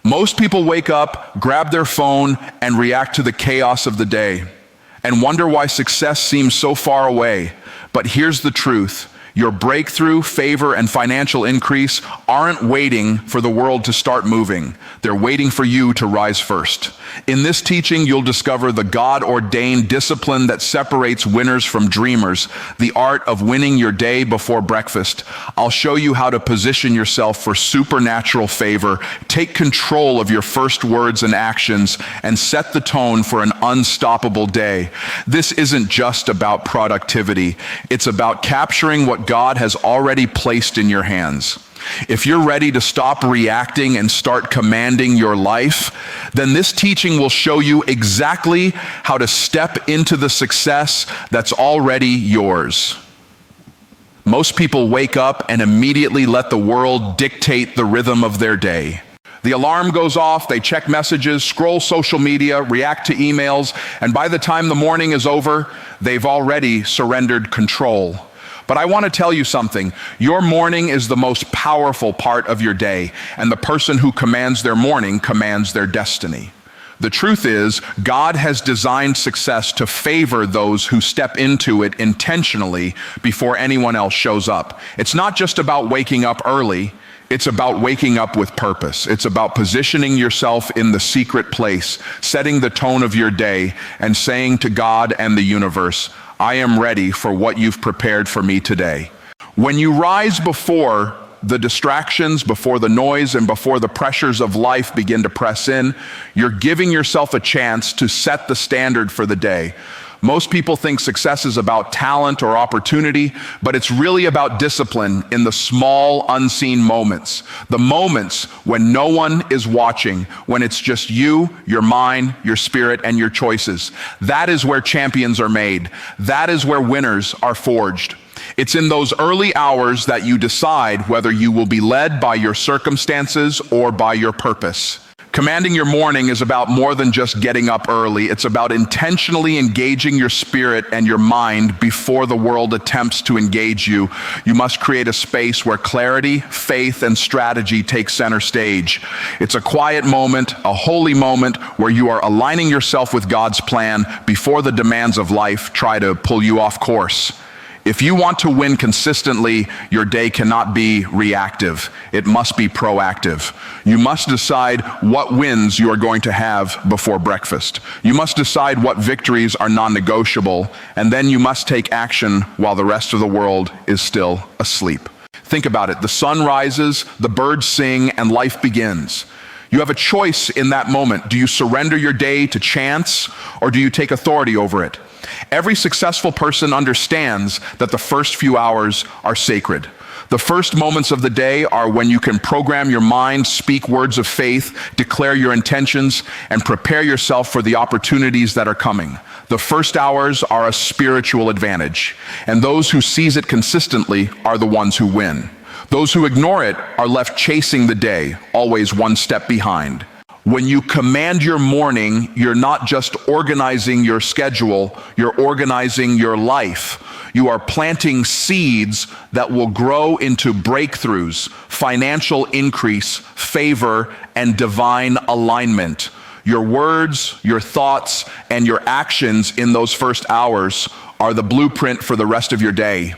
Most people wake up, grab their phone, and react to the chaos of the day, and wonder why success seems so far away. But here's the truth. Your breakthrough, favor, and financial increase aren't waiting for the world to start moving. They're waiting for you to rise first. In this teaching, you'll discover the God-ordained discipline that separates winners from dreamers, the art of winning your day before breakfast. I'll show you how to position yourself for supernatural favor, take control of your first words and actions, and set the tone for an unstoppable day. This isn't just about productivity. It's about capturing what God has already placed in your hands. If you're ready to stop reacting and start commanding your life, then this teaching will show you exactly how to step into the success that's already yours. Most people wake up and immediately let the world dictate the rhythm of their day. The alarm goes off, they check messages, scroll social media, react to emails, and by the time the morning is over, they've already surrendered control. But I want to tell you something. Your morning is the most powerful part of your day, and the person who commands their morning commands their destiny. The truth is, God has designed success to favor those who step into it intentionally before anyone else shows up. It's not just about waking up early. It's about waking up with purpose. It's about positioning yourself in the secret place, setting the tone of your day, and saying to God and the universe, I am ready for what you've prepared for me today. When you rise before the distractions, before the noise, and before the pressures of life begin to press in, you're giving yourself a chance to set the standard for the day. Most people think success is about talent or opportunity, but it's really about discipline in the small, unseen moments. The moments when no one is watching, when it's just you, your mind, your spirit, and your choices. That is where champions are made. That is where winners are forged. It's in those early hours that you decide whether you will be led by your circumstances or by your purpose. Commanding your morning is about more than just getting up early. It's about intentionally engaging your spirit and your mind before the world attempts to engage you. You must create a space where clarity, faith, and strategy take center stage. It's a quiet moment, a holy moment where you are aligning yourself with God's plan before the demands of life try to pull you off course. If you want to win consistently, your day cannot be reactive. It must be proactive. You must decide what wins you are going to have before breakfast. You must decide what victories are non-negotiable, and then you must take action while the rest of the world is still asleep. Think about it. The sun rises, the birds sing, and life begins. You have a choice in that moment. Do you surrender your day to chance, or do you take authority over it? Every successful person understands that the first few hours are sacred. The first moments of the day are when you can program your mind, speak words of faith, declare your intentions, and prepare yourself for the opportunities that are coming. The first hours are a spiritual advantage, and those who seize it consistently are the ones who win. Those who ignore it are left chasing the day, always one step behind. When you command your morning, you're not just organizing your schedule, you're organizing your life. You are planting seeds that will grow into breakthroughs, financial increase, favor, and divine alignment. Your words, your thoughts, and your actions in those first hours are the blueprint for the rest of your day.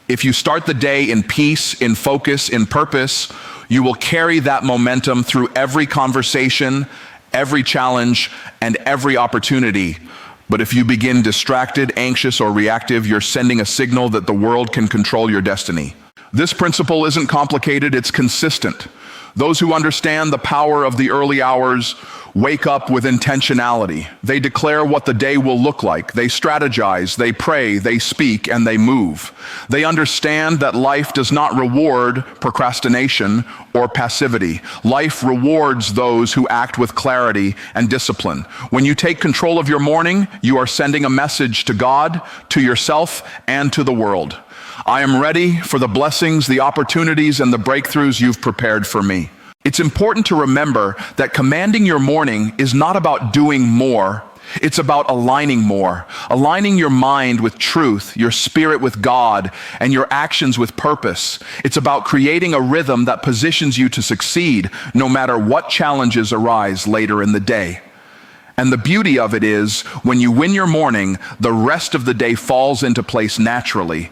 If you start the day in peace, in focus, in purpose, you will carry that momentum through every conversation, every challenge, and every opportunity. But if you begin distracted, anxious, or reactive, you're sending a signal that the world can control your destiny. This principle isn't complicated, it's consistent. Those who understand the power of the early hours wake up with intentionality. They declare what the day will look like. They strategize, they pray, they speak, and they move. They understand that life does not reward procrastination or passivity. Life rewards those who act with clarity and discipline. When you take control of your morning, you are sending a message to God, to yourself, and to the world. I am ready for the blessings, the opportunities, and the breakthroughs you've prepared for me. It's important to remember that commanding your morning is not about doing more, It's about aligning more, aligning your mind with truth, your spirit with God, and your actions with purpose. It's about creating a rhythm that positions you to succeed no matter what challenges arise later in the day. And the beauty of it is, when you win your morning, the rest of the day falls into place naturally.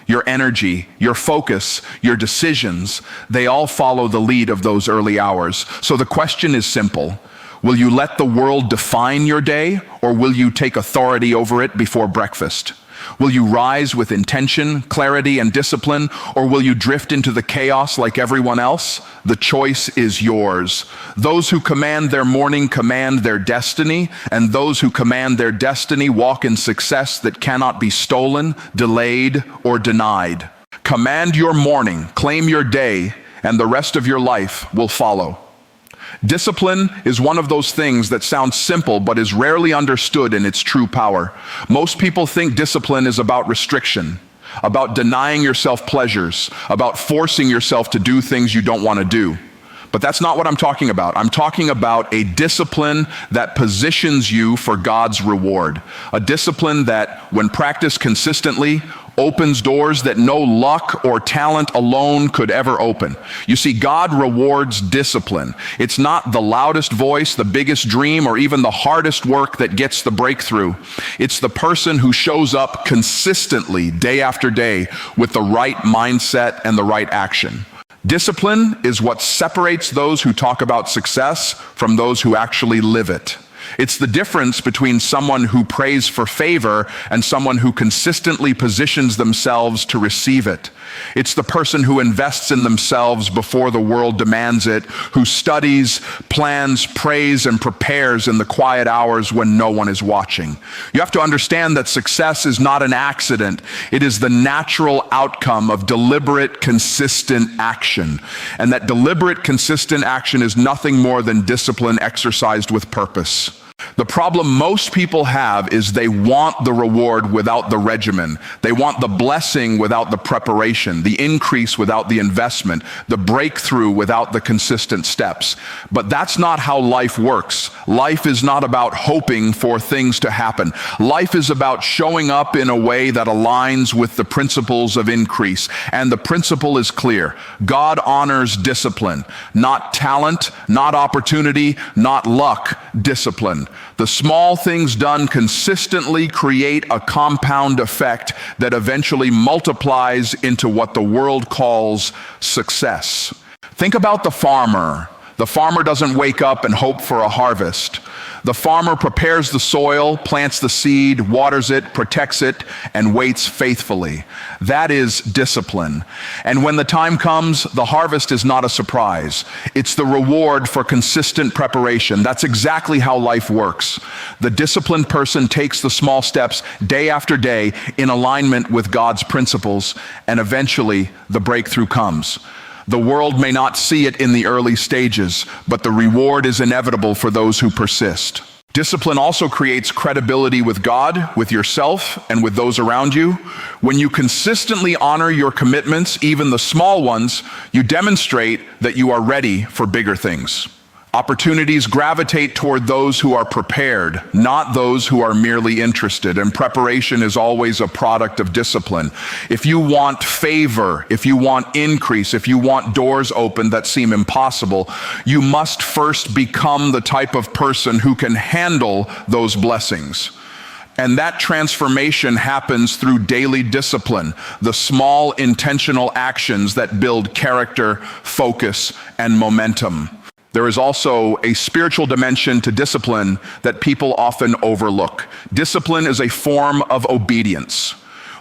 Your energy, your focus, your decisions, they all follow the lead of those early hours. So the question is simple. Will you let the world define your day, or will you take authority over it before breakfast? Will you rise with intention, clarity, and discipline, or will you drift into the chaos like everyone else? The choice is yours. Those who command their morning command their destiny, and those who command their destiny walk in success that cannot be stolen, delayed, or denied. Command your morning, claim your day, and the rest of your life will follow. Discipline is one of those things that sounds simple but is rarely understood in its true power. Most people think discipline is about restriction, about denying yourself pleasures, about forcing yourself to do things you don't want to do. But that's not what I'm talking about. I'm talking about a discipline that positions you for God's reward. A discipline that, when practiced consistently, opens doors that no luck or talent alone could ever open. You see, God rewards discipline. It's not the loudest voice, the biggest dream, or even the hardest work that gets the breakthrough. It's the person who shows up consistently, day after day, with the right mindset and the right action. Discipline is what separates those who talk about success from those who actually live it. It's the difference between someone who prays for favor and someone who consistently positions themselves to receive it. It's the person who invests in themselves before the world demands it, who studies, plans, prays, and prepares in the quiet hours when no one is watching. You have to understand that success is not an accident. It is the natural outcome of deliberate, consistent action. And that deliberate, consistent action is nothing more than discipline exercised with purpose. The problem most people have is they want the reward without the regimen. They want the blessing without the preparation, the increase without the investment, the breakthrough without the consistent steps. But that's not how life works. Life is not about hoping for things to happen. Life is about showing up in a way that aligns with the principles of increase. And the principle is clear. God honors discipline, not talent, not opportunity, not luck, discipline. The small things done consistently create a compound effect that eventually multiplies into what the world calls success. Think about the farmer. The farmer doesn't wake up and hope for a harvest. The farmer prepares the soil, plants the seed, waters it, protects it, and waits faithfully. That is discipline. And when the time comes, the harvest is not a surprise. It's the reward for consistent preparation. That's exactly how life works. The disciplined person takes the small steps day after day in alignment with God's principles, and eventually the breakthrough comes. The world may not see it in the early stages, but the reward is inevitable for those who persist. Discipline also creates credibility with God, with yourself, and with those around you. When you consistently honor your commitments, even the small ones, you demonstrate that you are ready for bigger things. Opportunities gravitate toward those who are prepared, not those who are merely interested, and preparation is always a product of discipline. If you want favor, if you want increase, if you want doors open that seem impossible, you must first become the type of person who can handle those blessings. And that transformation happens through daily discipline, the small intentional actions that build character, focus, and momentum. There is also a spiritual dimension to discipline that people often overlook. Discipline is a form of obedience.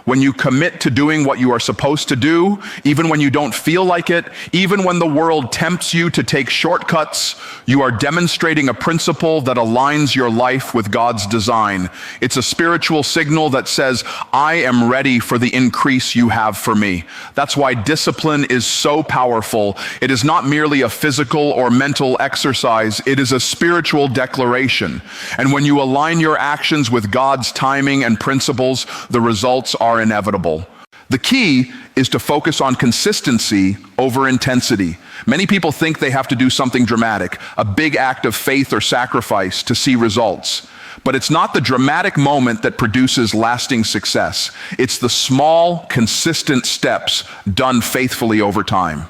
When you commit to doing what you are supposed to do, even when you don't feel like it, even when the world tempts you to take shortcuts, you are demonstrating a principle that aligns your life with God's design. It's a spiritual signal that says, I am ready for the increase you have for me. That's why discipline is so powerful. It is not merely a physical or mental exercise. It is a spiritual declaration. And when you align your actions with God's timing and principles, the results are inevitable. The key is to focus on consistency over intensity. Many people think they have to do something dramatic, a big act of faith or sacrifice to see results. But it's not the dramatic moment that produces lasting success. It's the small, consistent steps done faithfully over time.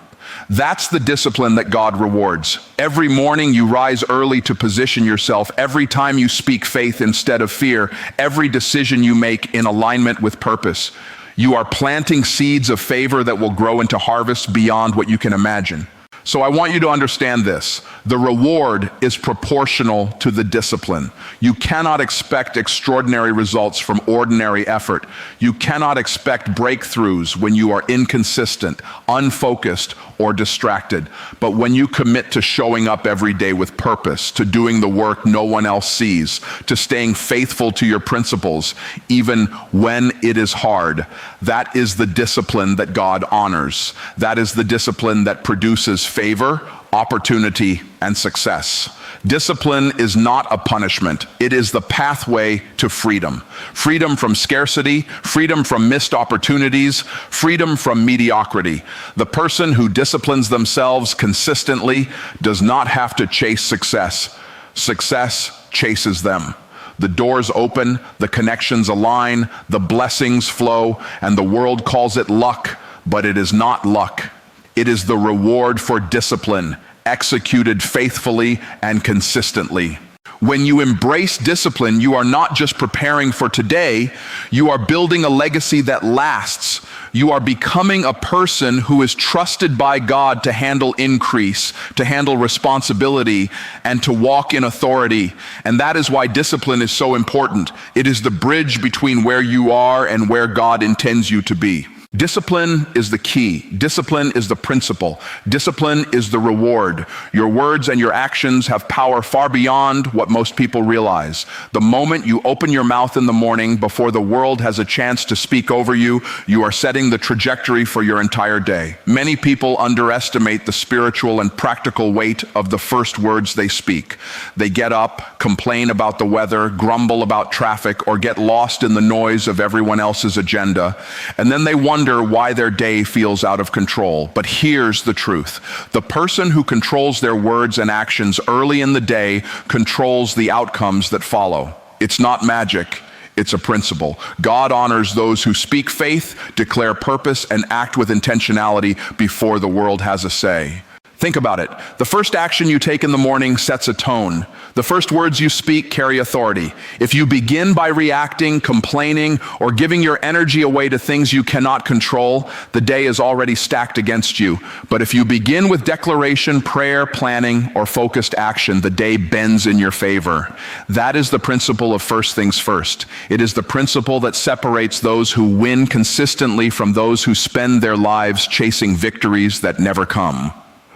That's the discipline that God rewards. Every morning you rise early to position yourself. Every time you speak faith instead of fear. Every decision you make in alignment with purpose. You are planting seeds of favor that will grow into harvests beyond what you can imagine. So I want you to understand this. The reward is proportional to the discipline. You cannot expect extraordinary results from ordinary effort. You cannot expect breakthroughs when you are inconsistent, unfocused, or distracted. But when you commit to showing up every day with purpose, to doing the work no one else sees, to staying faithful to your principles, even when it is hard, that is the discipline that God honors. That is the discipline that produces favor, opportunity, and success. Discipline is not a punishment. It is the pathway to freedom. Freedom from scarcity, freedom from missed opportunities, freedom from mediocrity. The person who disciplines themselves consistently does not have to chase success. Success chases them. The doors open, the connections align, the blessings flow, and the world calls it luck, but it is not luck. It is the reward for discipline, executed faithfully and consistently. When you embrace discipline, you are not just preparing for today, you are building a legacy that lasts. You are becoming a person who is trusted by God to handle increase, to handle responsibility, and to walk in authority. And that is why discipline is so important. It is the bridge between where you are and where God intends you to be. Discipline is the key. Discipline is the principle. Discipline is the reward. Your words and your actions have power far beyond what most people realize. The moment you open your mouth in the morning before the world has a chance to speak over you, you are setting the trajectory for your entire day. Many people underestimate the spiritual and practical weight of the first words they speak. They get up, complain about the weather, grumble about traffic, or get lost in the noise of everyone else's agenda, and then they wonder why their day feels out of control. But here's the truth. The person who controls their words and actions early in the day controls the outcomes that follow. It's not magic. It's a principle. God honors those who speak faith, declare purpose, and act with intentionality before the world has a say. Think about it. The first action you take in the morning sets a tone. The first words you speak carry authority. If you begin by reacting, complaining, or giving your energy away to things you cannot control, the day is already stacked against you. But if you begin with declaration, prayer, planning, or focused action, the day bends in your favor. That is the principle of first things first. It is the principle that separates those who win consistently from those who spend their lives chasing victories that never come.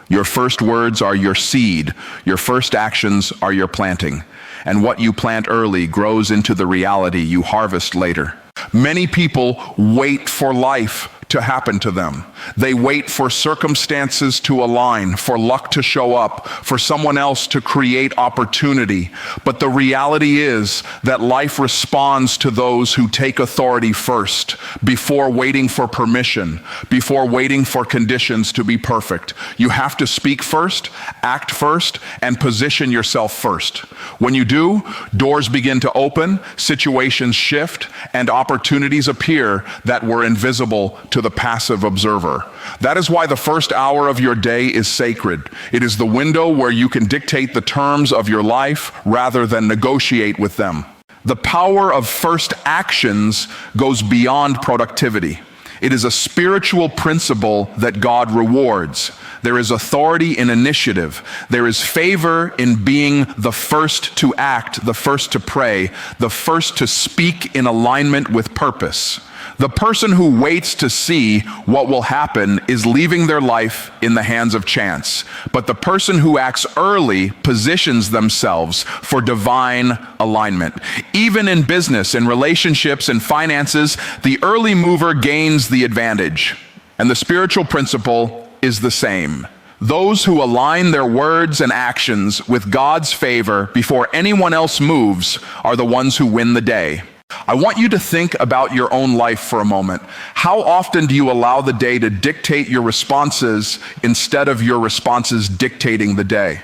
Your first words are your seed. Your first actions are your planting. And what you plant early grows into the reality you harvest later. Many people wait for life to happen to them. They wait for circumstances to align, for luck to show up, for someone else to create opportunity. But the reality is that life responds to those who take authority first, before waiting for permission, before waiting for conditions to be perfect. You have to speak first, act first, and position yourself first. When you do, doors begin to open, situations shift, and opportunities appear that were invisible to the passive observer. That is why the first hour of your day is sacred. It is the window where you can dictate the terms of your life rather than negotiate with them. The power of first actions goes beyond productivity. It is a spiritual principle that God rewards. There is authority in initiative. There is favor in being the first to act, the first to pray, the first to speak in alignment with purpose. The person who waits to see what will happen is leaving their life in the hands of chance. But the person who acts early positions themselves for divine alignment. Even in business, in relationships, and finances, the early mover gains the advantage. And the spiritual principle is the same. Those who align their words and actions with God's favor before anyone else moves are the ones who win the day. I want you to think about your own life for a moment. How often do you allow the day to dictate your responses instead of your responses dictating the day?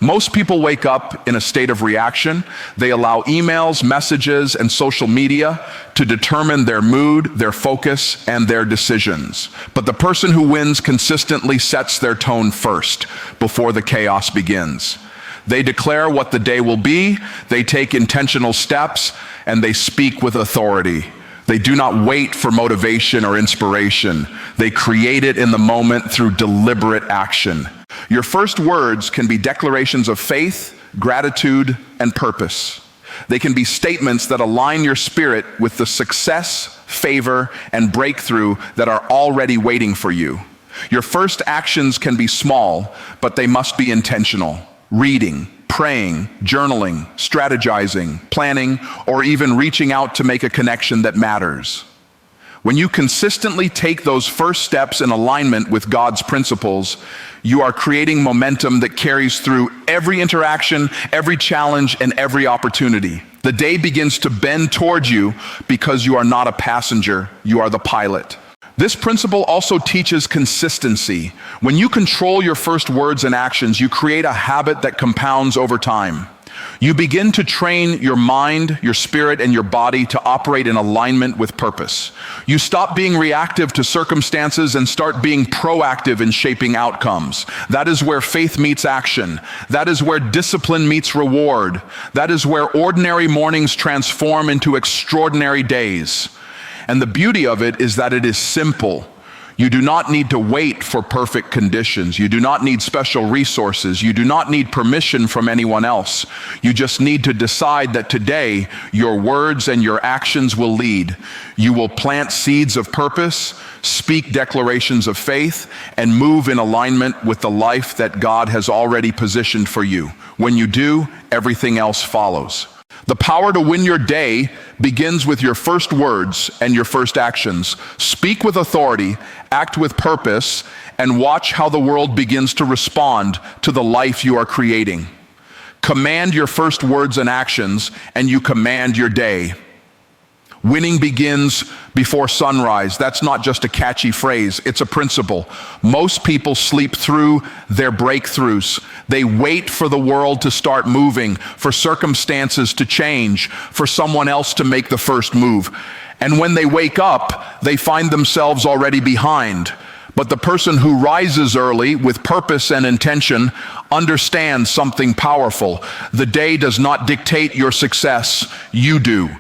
Most people wake up in a state of reaction. They allow emails, messages, and social media to determine their mood, their focus, and their decisions. But the person who wins consistently sets their tone first before the chaos begins. They declare what the day will be, they take intentional steps, and they speak with authority. They do not wait for motivation or inspiration. They create it in the moment through deliberate action. Your first words can be declarations of faith, gratitude, and purpose. They can be statements that align your spirit with the success, favor, and breakthrough that are already waiting for you. Your first actions can be small, but they must be intentional. Reading, praying, journaling, strategizing, planning, or even reaching out to make a connection that matters. When you consistently take those first steps in alignment with God's principles, you are creating momentum that carries through every interaction, every challenge, and every opportunity. The day begins to bend towards you because you are not a passenger, you are the pilot. This principle also teaches consistency. When you control your first words and actions, you create a habit that compounds over time. You begin to train your mind, your spirit, and your body to operate in alignment with purpose. You stop being reactive to circumstances and start being proactive in shaping outcomes. That is where faith meets action. That is where discipline meets reward. That is where ordinary mornings transform into extraordinary days. And the beauty of it is that it is simple. You do not need to wait for perfect conditions. You do not need special resources. You do not need permission from anyone else. You just need to decide that today your words and your actions will lead. You will plant seeds of purpose, speak declarations of faith, and move in alignment with the life that God has already positioned for you. When you do, everything else follows. The power to win your day begins with your first words and your first actions. Speak with authority, act with purpose, and watch how the world begins to respond to the life you are creating. Command your first words and actions, and you command your day. Winning begins before sunrise. That's not just a catchy phrase, it's a principle. Most people sleep through their breakthroughs. They wait for the world to start moving, for circumstances to change, for someone else to make the first move. And when they wake up, they find themselves already behind. But the person who rises early with purpose and intention understands something powerful. The day does not dictate your success, you do.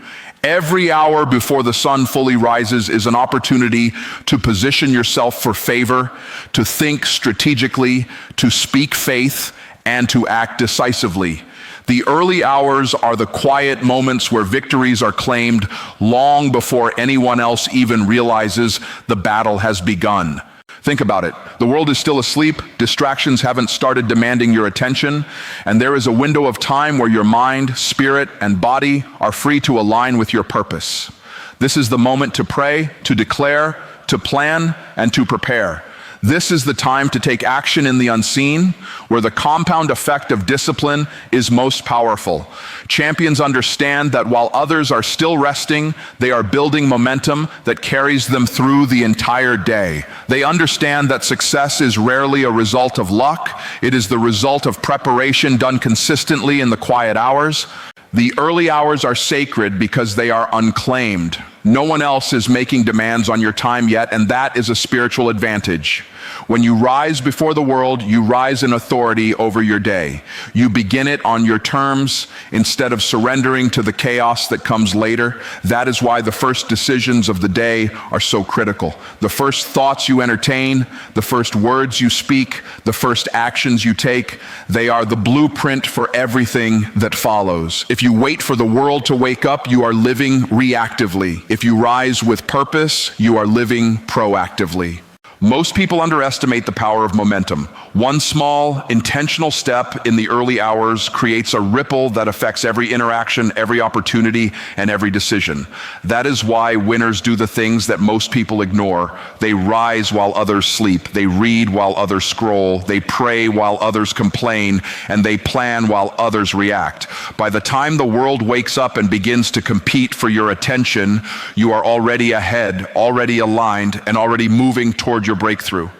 Every hour before the sun fully rises is an opportunity to position yourself for favor, to think strategically, to speak faith, and to act decisively. The early hours are the quiet moments where victories are claimed long before anyone else even realizes the battle has begun. Think about it. The world is still asleep, distractions haven't started demanding your attention, and there is a window of time where your mind, spirit, and body are free to align with your purpose. This is the moment to pray, to declare, to plan, and to prepare. This is the time to take action in the unseen, where the compound effect of discipline is most powerful. Champions understand that while others are still resting, they are building momentum that carries them through the entire day. They understand that success is rarely a result of luck. It is the result of preparation done consistently in the quiet hours. The early hours are sacred because they are unclaimed. No one else is making demands on your time yet, and that is a spiritual advantage. When you rise before the world, you rise in authority over your day. You begin it on your terms instead of surrendering to the chaos that comes later. That is why the first decisions of the day are so critical. The first thoughts you entertain, the first words you speak, the first actions you take, they are the blueprint for everything that follows. If you wait for the world to wake up, you are living reactively. If you rise with purpose, you are living proactively. Most people underestimate the power of momentum. One small, intentional step in the early hours creates a ripple that affects every interaction, every opportunity, and every decision. That is why winners do the things that most people ignore. They rise while others sleep. They read while others scroll. They pray while others complain. And they plan while others react. By the time the world wakes up and begins to compete for your attention, you are already ahead, already aligned, and already moving toward your breakthrough.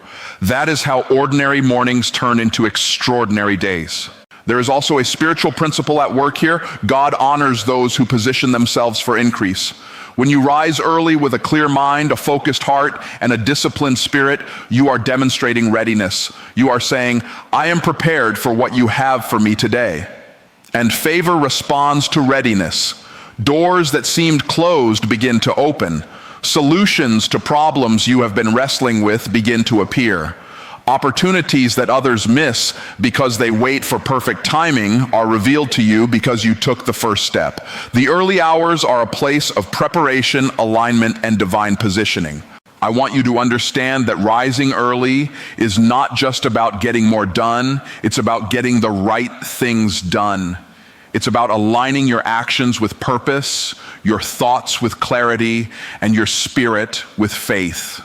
That is how ordinary mornings turn into extraordinary days. There is also a spiritual principle at work here. God honors those who position themselves for increase. When you rise early with a clear mind, a focused heart, and a disciplined spirit, you are demonstrating readiness. You are saying, I am prepared for what you have for me today. And favor responds to readiness. Doors that seemed closed begin to open. Solutions to problems you have been wrestling with begin to appear. Opportunities that others miss because they wait for perfect timing are revealed to you because you took the first step. The early hours are a place of preparation, alignment, and divine positioning. I want you to understand that rising early is not just about getting more done, it's about getting the right things done. It's about aligning your actions with purpose, your thoughts with clarity, and your spirit with faith.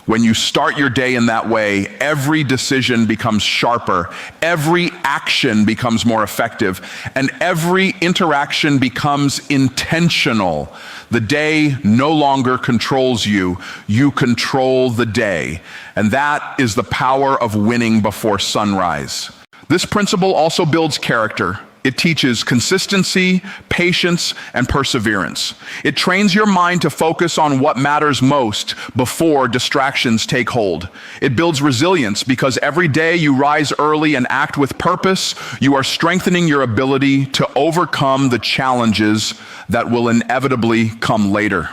When you start your day in that way, every decision becomes sharper, every action becomes more effective, and every interaction becomes intentional. The day no longer controls you, you control the day. And that is the power of winning before sunrise. This principle also builds character. It teaches consistency, patience, and perseverance. It trains your mind to focus on what matters most before distractions take hold. It builds resilience because every day you rise early and act with purpose, you are strengthening your ability to overcome the challenges that will inevitably come later.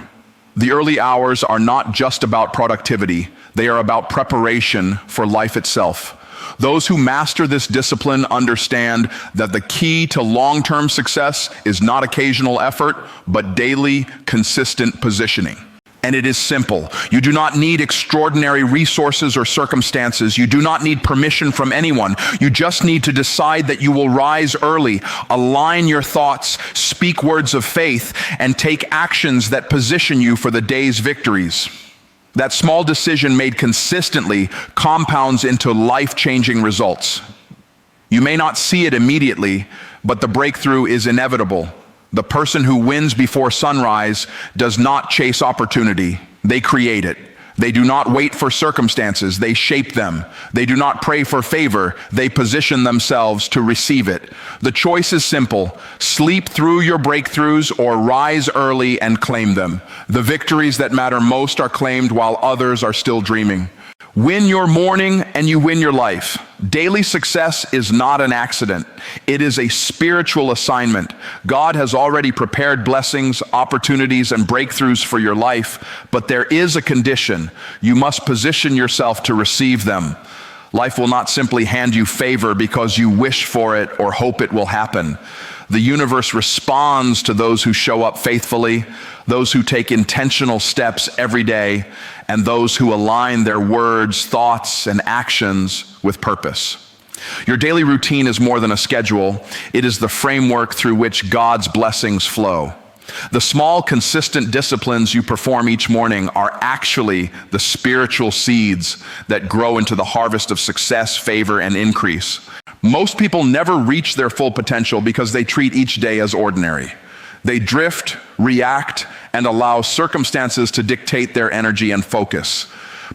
The early hours are not just about productivity, they are about preparation for life itself. Those who master this discipline understand that the key to long-term success is not occasional effort, but daily, consistent positioning. And it is simple. You do not need extraordinary resources or circumstances. You do not need permission from anyone. You just need to decide that you will rise early, align your thoughts, speak words of faith, and take actions that position you for the day's victories. That small decision made consistently compounds into life-changing results. You may not see it immediately, but the breakthrough is inevitable. The person who wins before sunrise does not chase opportunity, they create it. They do not wait for circumstances, they shape them. They do not pray for favor, they position themselves to receive it. The choice is simple: sleep through your breakthroughs or rise early and claim them. The victories that matter most are claimed while others are still dreaming. Win your morning and you win your life. Daily success is not an accident. It is a spiritual assignment. God has already prepared blessings, opportunities, and breakthroughs for your life, but there is a condition. You must position yourself to receive them. Life will not simply hand you favor because you wish for it or hope it will happen. The universe responds to those who show up faithfully, those who take intentional steps every day, and those who align their words, thoughts, and actions with purpose. Your daily routine is more than a schedule. It is the framework through which God's blessings flow. The small, consistent disciplines you perform each morning are actually the spiritual seeds that grow into the harvest of success, favor, and increase. Most people never reach their full potential because they treat each day as ordinary. They drift, react, and allow circumstances to dictate their energy and focus.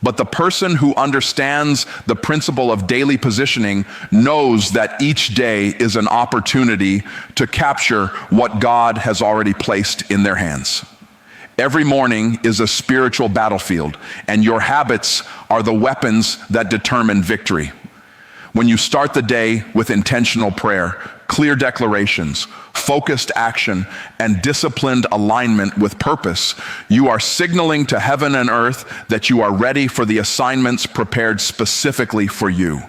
But the person who understands the principle of daily positioning knows that each day is an opportunity to capture what God has already placed in their hands. Every morning is a spiritual battlefield, and your habits are the weapons that determine victory. When you start the day with intentional prayer, clear declarations, focused action, and disciplined alignment with purpose, you are signaling to heaven and earth that you are ready for the assignments prepared specifically for you.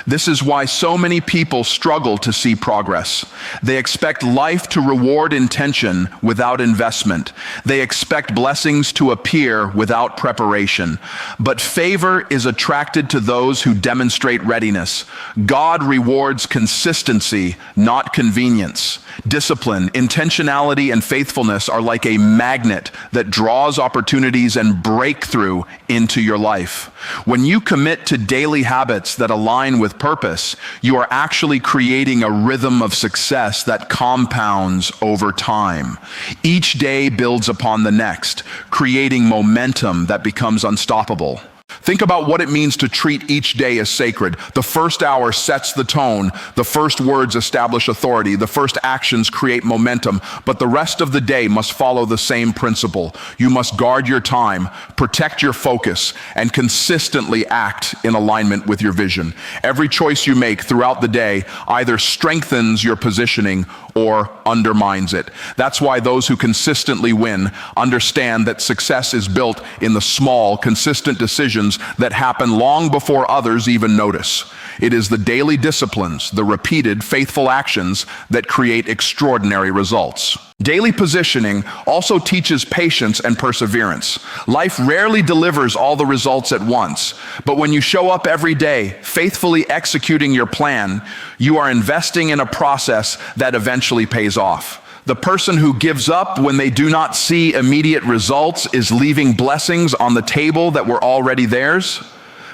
This is why so many people struggle to see progress. They expect life to reward intention without investment. They expect blessings to appear without preparation. But favor is attracted to those who demonstrate readiness. God rewards consistency, not convenience. Discipline, intentionality, and faithfulness are like a magnet that draws opportunities and breakthrough into your life. When you commit to daily habits that align with purpose, you are actually creating a rhythm of success that compounds over time. Each day builds upon the next, creating momentum that becomes unstoppable. Think about what it means to treat each day as sacred. The first hour sets the tone. The first words establish authority. The first actions create momentum. But the rest of the day must follow the same principle. You must guard your time, protect your focus, and consistently act in alignment with your vision. Every choice you make throughout the day either strengthens your positioning or undermines it. That's why those who consistently win understand that success is built in the small, consistent decisions that happen long before others even notice. It is the daily disciplines, the repeated, faithful actions that create extraordinary results. Daily positioning also teaches patience and perseverance. Life rarely delivers all the results at once, but when you show up every day, faithfully executing your plan, you are investing in a process that eventually pays off. The person who gives up when they do not see immediate results is leaving blessings on the table that were already theirs.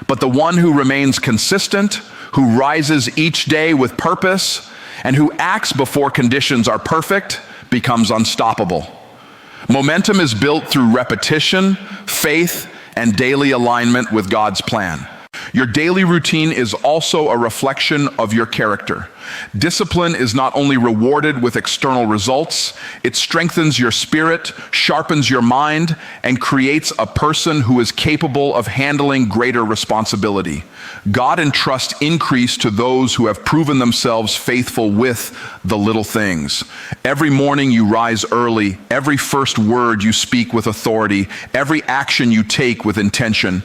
But the one who remains consistent, who rises each day with purpose, and who acts before conditions are perfect, becomes unstoppable. Momentum is built through repetition, faith, and daily alignment with God's plan. Your daily routine is also a reflection of your character. Discipline is not only rewarded with external results, it strengthens your spirit, sharpens your mind, and creates a person who is capable of handling greater responsibility. God entrusts increase to those who have proven themselves faithful with the little things. Every morning you rise early, every first word you speak with authority, every action you take with intention.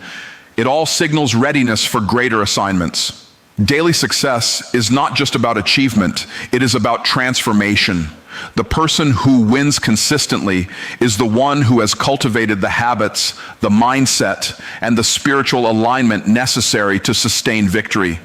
It all signals readiness for greater assignments. Daily success is not just about achievement, it is about transformation. The person who wins consistently is the one who has cultivated the habits, the mindset, and the spiritual alignment necessary to sustain victory.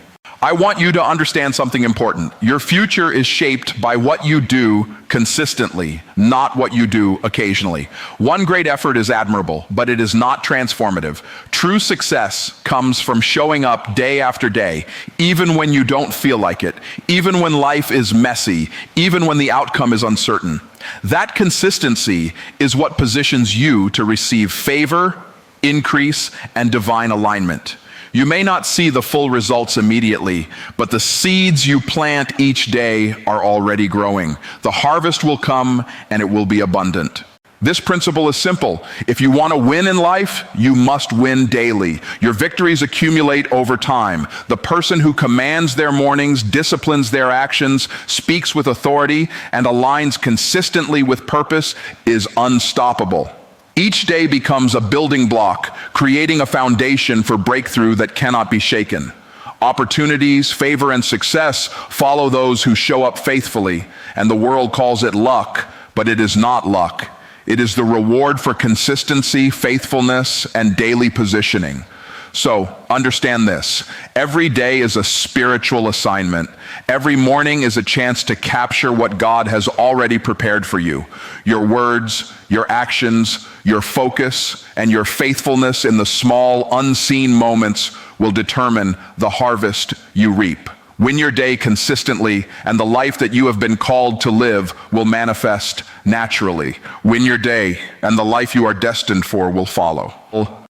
I want you to understand something important. Your future is shaped by what you do consistently, not what you do occasionally. One great effort is admirable, but it is not transformative. True success comes from showing up day after day, even when you don't feel like it, even when life is messy, even when the outcome is uncertain. That consistency is what positions you to receive favor, increase, and divine alignment. You may not see the full results immediately, but the seeds you plant each day are already growing. The harvest will come, and it will be abundant. This principle is simple. If you want to win in life, you must win daily. Your victories accumulate over time. The person who commands their mornings, disciplines their actions, speaks with authority, and aligns consistently with purpose is unstoppable. Each day becomes a building block, creating a foundation for breakthrough that cannot be shaken. Opportunities, favor, and success follow those who show up faithfully, and the world calls it luck, but it is not luck. It is the reward for consistency, faithfulness, and daily positioning. So, understand this. Every day is a spiritual assignment. Every morning is a chance to capture what God has already prepared for you. Your words, your actions, your focus, and your faithfulness in the small, unseen moments will determine the harvest you reap. Win your day consistently, and the life that you have been called to live will manifest naturally. Win your day, and the life you are destined for will follow.